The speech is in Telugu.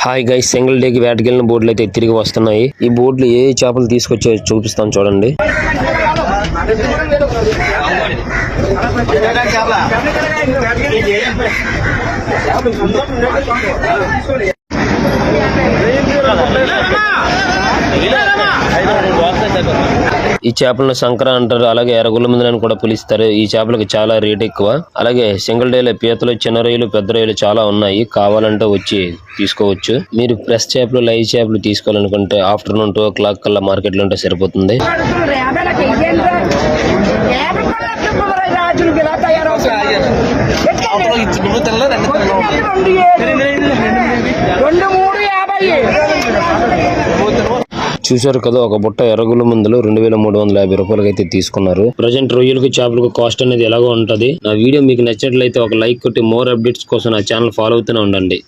హాయ్ గైస్, సింగిల్ డేకి వేటకెళ్ళిన బోట్లు అయితే తిరిగి వస్తున్నాయి. ఈ బోట్లు ఏ చేపలు తీసుకొచ్చే చూపిస్తాను చూడండి. ఈ చేపలను సంక్ర అంటారు, అలాగే ఎర్రగుల్ల ముందని కూడా పిలుస్తారు. ఈ చేపలకు చాలా రేట్ ఎక్కువ. అలాగే సింగిల్ డేలో పీతలు, చిన్న రొయ్యలు, పెద్ద రొయ్యలు చాలా ఉన్నాయి. కావాలంటే వచ్చి తీసుకోవచ్చు. మీరు ఫ్రెష్ చేపలు, లైవ్ చేపలు తీసుకోవాలనుకుంటే ఆఫ్టర్నూన్ 2 o'clock కల్లా మార్కెట్ లో ఉంటే సరిపోతుంది. చూశారు కదా, ఒక బుట్ట ఎర్రగుల్ల ముందులు 2350 రూపాయలకి అయితే తీసుకున్నారు. ప్రజెంట్ రొయ్యలకు, చేపలకు కాస్ట్ అనేది ఎలాగో ఉంటది. నా వీడియో మీకు నచ్చినట్లయితే ఒక లైక్ కొట్టి మోర్ అప్డేట్స్ కోసం నా ఛానల్ ఫాలో అవుతూనే ఉండండి.